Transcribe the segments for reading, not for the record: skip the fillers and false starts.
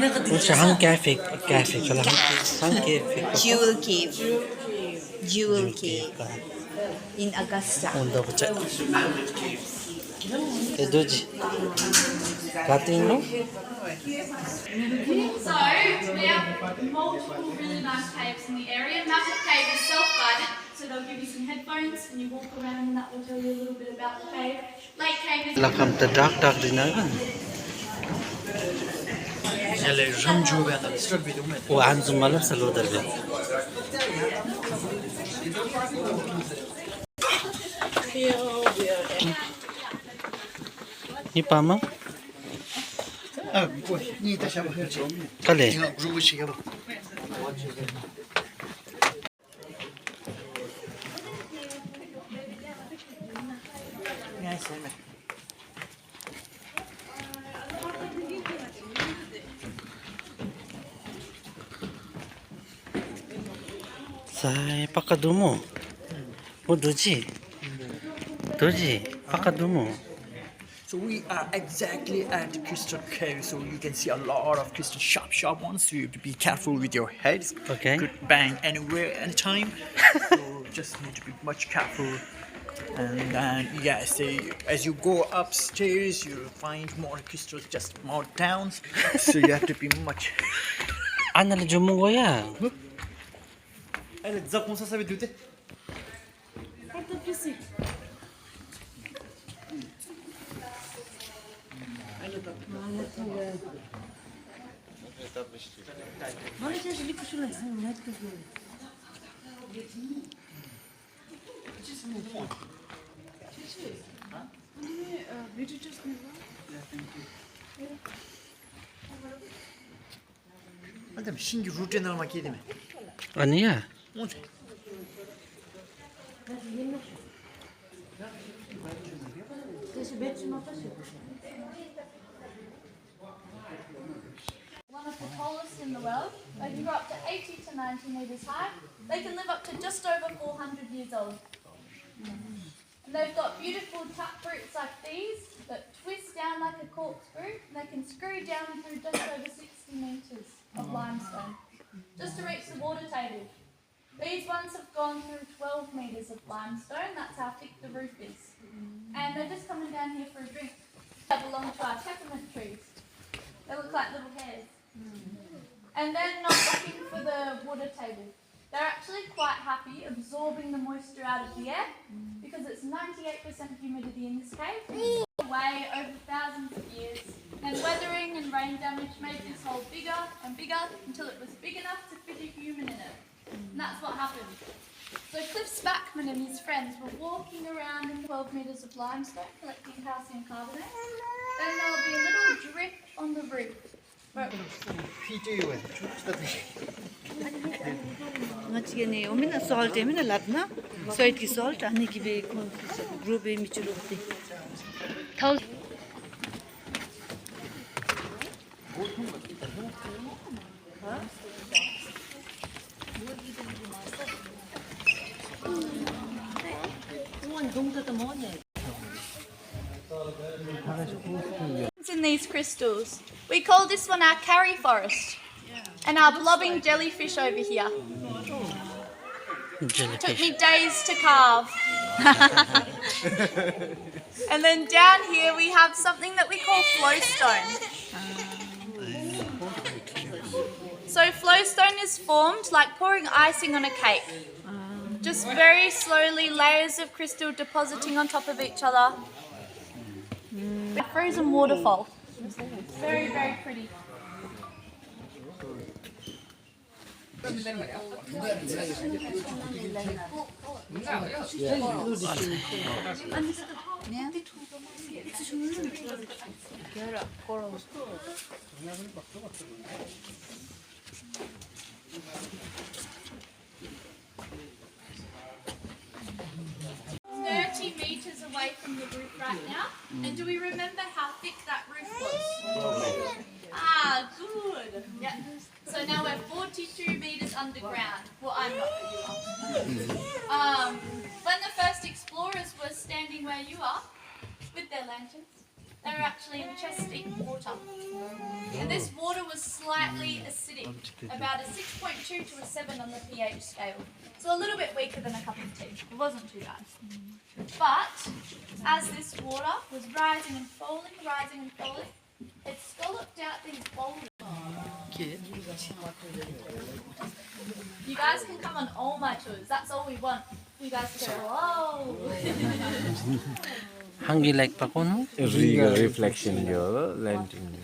혹시 한 cafe kalau 한 cafe Jewel Cave. Jewel Cave in Augusta. onda baca doji katin no So, we have multiple really nice caves in the area. Margaret Cave is self-guided, so they'll give you some headphones and you walk around and that will tell you a little bit about the cave. Lake Cave is... lakam ta dark din na kan Eller rumjuven eller strömvidomen. وعنده ملف سلو دربي ni pama Ah, oj, ni ta shaba. kale Inga grubu shigaba. Yes, amen. sai pakadumo o doji pakadumo So we are exactly at Crystal Cave, so you can see a lot of crystal sharp ones. So you have to be careful with your heads. Okay. Could bang anywhere, anytime. So just need to be much careful. And then yes, as you go upstairs, you find more crystals, just more downs. So you have to be much. anal jumungo ya Elle zapon ça veut douter. Madem şimdi rutin almak iyi değil mi? 아니야 Onde? One of the tallest in the world. They can go up to 80 to 90 metres high. They can live up to just over 400 years old. And they've got beautiful tap roots like these that twist down like a corkscrew. And they can screw down through just over 60 metres of limestone just to reach the water table. These ones have gone through 12 metres of limestone. That's how thick the roof is. And they're just coming down here for a drink. They belong to our peppermint trees. They look like little hairs. And they're not looking for the water table. They're actually quite happy absorbing the moisture out of the air because it's 98% humidity in this cave. Away over thousands of years. And weathering and rain damage made this hole bigger and bigger until it was big enough to fit a human in it. And that's what happened. So Cliff Spackman and his friends were walking around in 12 metres of limestone collecting calcium carbonate. Then there will be a little drip on the roof. Ngachigene omina salt emina latna soit ki salt ani ki be group e michulukti thau In these crystals. We call this one our carry forest. And our blobbing jellyfish over here. Took me days to carve. And then down here we have something that we call flowstone. So flowstone is formed like pouring icing on a cake. Just very slowly, layers of crystal depositing on top of each other. A frozen waterfall. Very, very pretty. Meters away from the roof right now. And do we remember how thick that roof was? Ah, good. Yeah. So now we're 42 meters underground. Well, I'm not, but you are. When the first explorers were standing where you are, with their lanterns, they were actually in chest deep water. And this water was slightly acidic, about a 6.2 to a 7 on the pH scale. So a little bit weaker than a cup of tea. It wasn't too bad. But as this water was rising and falling, it scalloped out these boulders. You guys can come on all my tours. That's all we want. You guys to go, whoa. Hangi like pa ko no? Regal reflection yo, lantern.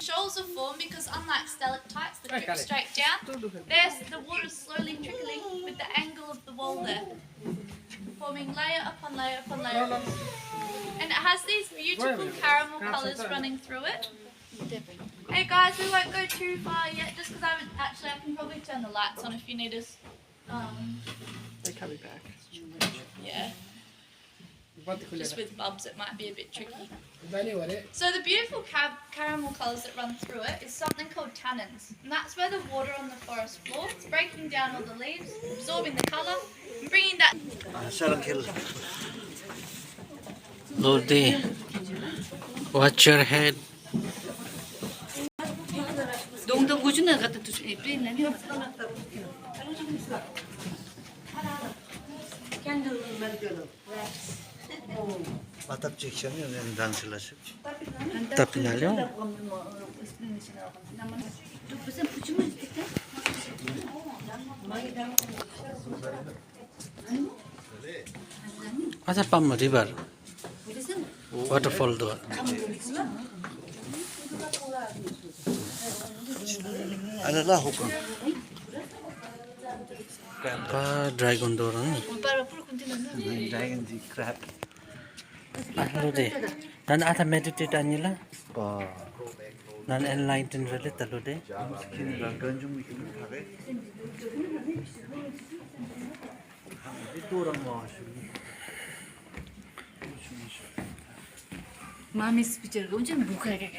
Shoals are formed because unlike stalactites that drip straight down, the water's slowly trickling with the angle of the wall there, forming layer upon layer upon layer. And it has these beautiful caramel colours running through it. Hey guys, we won't go too far yet just because I can probably turn the lights on if you need us. They're coming back. Yeah. Just with bulbs it might be a bit tricky. Anyway, So the beautiful caramel colours that run through it is something called tannins. And that's where the water on the forest floor is breaking down all the leaves, absorbing the colour, and bringing that... Lodi, watch your head. 동동 구준에 갖다 두시 있네. Tapi nalyo. Asa pam river. Waterfall do. Ano lah hukum? Dragon door ni. Dragon di crab. Lodi. Nan ata meditate anila. Nan enlightened rele talode. Ganjung bikin kare. Itu orang masuk. 마음이 스피처가 언제 무카게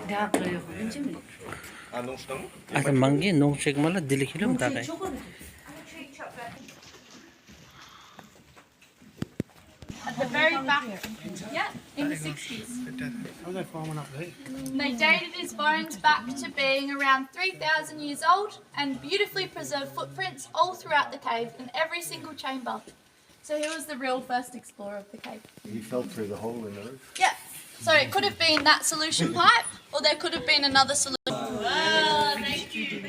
다 그래요. 언제 Asa mangi nong shake mala dilikilum takai. At the very back, yeah, in the 60s. They dated his bones back to being around 3,000 years old and beautifully preserved footprints all throughout the cave in every single chamber. So he was the real first explorer of the cave. He fell through the hole in the roof. Yeah. So it could have been that solution pipe or there could have been another solution. Wow, thank you.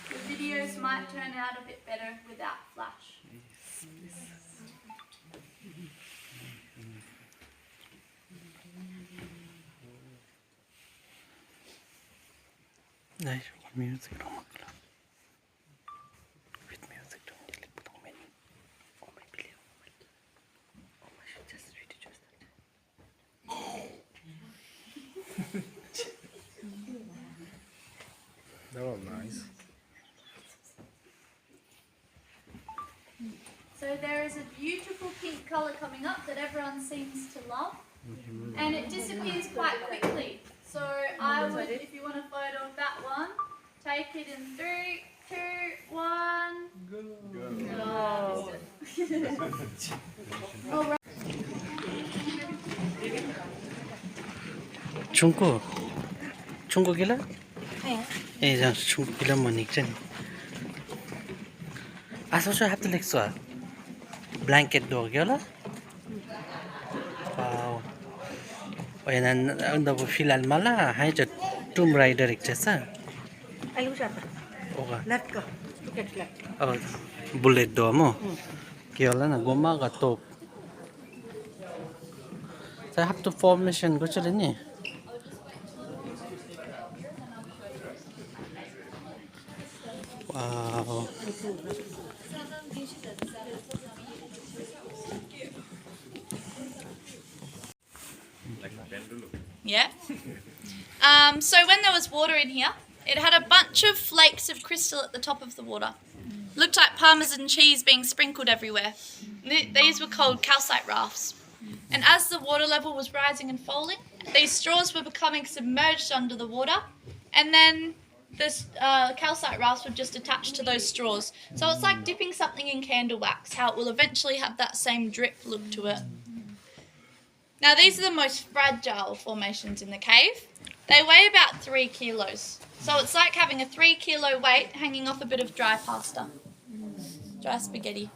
The videos might turn out a bit better without flash. Nice music. With music, don't you put on many. Oh my believe. Oh my shit, just read it just that. That was nice. So there is a beautiful pink colour coming up that everyone seems to love. And it disappears quite quickly. So I would, if you want a photo of that one, take it in 3, 2, 1. Go. All right. Chungko gila? Eh, jangan chungko gila manik jen. Asal saya hati lek soal. Blanket do gila? Wow. Oh, yan ang dapat filal mala. Hay jat Tomb Raider ikjasa. 알고 싶다. Oka. 렛고. 렛. Oh, bullet do mo. Kaya na gumaga top. Saya have to formation ko chale ni. Wow. Yeah. So when there was water in here, It had a bunch of flakes of crystal at the top of the water. Looked like Parmesan cheese being sprinkled everywhere. These were called calcite rafts. And as the water level was rising and falling, these straws were becoming submerged under the water, and then the calcite rafts would just attach to those straws. So it's like dipping something in candle wax, how it will eventually have that same drip look to it. Now these are the most fragile formations in the cave. They weigh about 3 kilos. So it's like having a 3 kilo weight hanging off a bit of dry pasta. Dry spaghetti.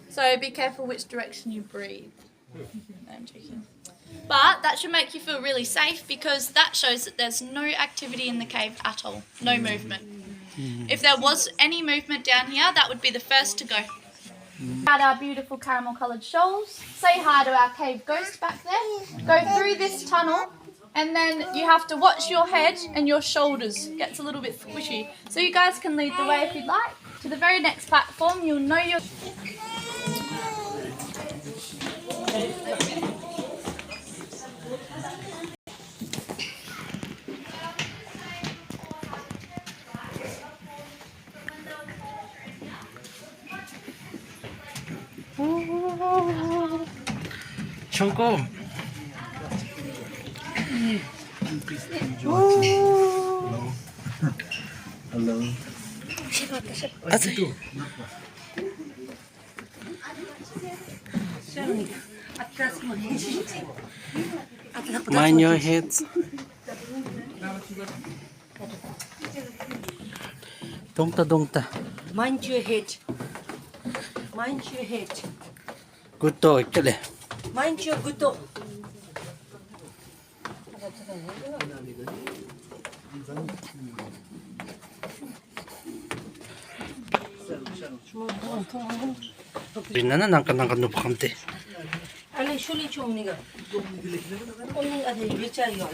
So be careful which direction you breathe. No, I'm joking. But that should make you feel really safe, because that shows that there's no activity in the cave at all. No movement. If there was any movement down here, that would be the first to go. At our beautiful caramel coloured shoals. Say hi to our cave ghost back there. Go through this tunnel, and then you have to watch your head and your shoulders. It gets a little bit squishy. So you guys can lead the way if you'd like. To the very next platform, you'll know your... 청금. Hello. Mind your heads. 동타. Mind your head. Mind your head. 굿도 있길래. Mind your guto. Binanan ang kanang nupakamte. Ale shuli chumniga. Oning ade vicha yo.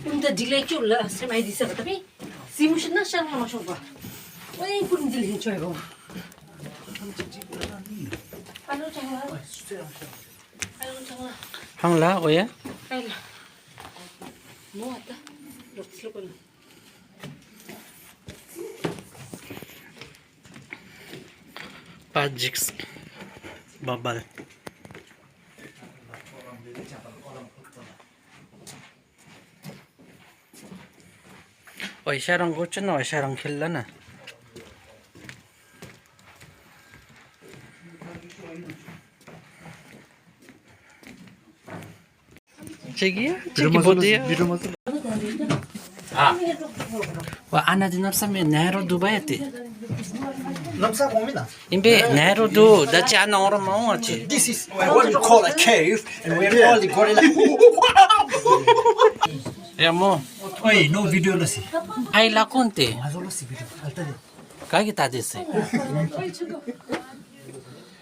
Unda delay chulla semai disa tapi simushna shan ma shoba. Oning pun delay choy go. Alo changla. 항라 오야? Ala. Mo ata. Lokslokan. 빠직스 바발. Waisyarang kuchin na, waisyarang killa na. Sige, sige bodi. Wa ana di napsame nero dubayati. Namsa komina. Imbe nero du dachi ana ora maungachi. This is what you call a cave, and we're all the gorilla. Ya mo, Oi, no video na si. ai la conte. Azolo si video. Alta de. Kagi ta desse.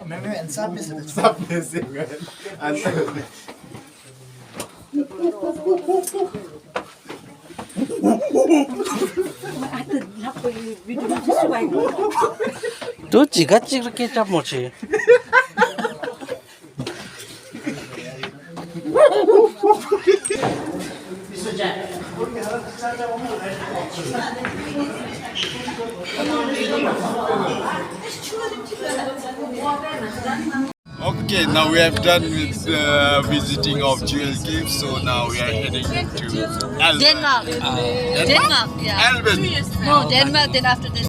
Meme en sabe se. 또 지가 찍게 잡모지. Okay, now we have done with visiting of Jewel Cave, so now we are heading to Alba. Denmark. Denmark, yeah. Alban. No, Denmark, then after this.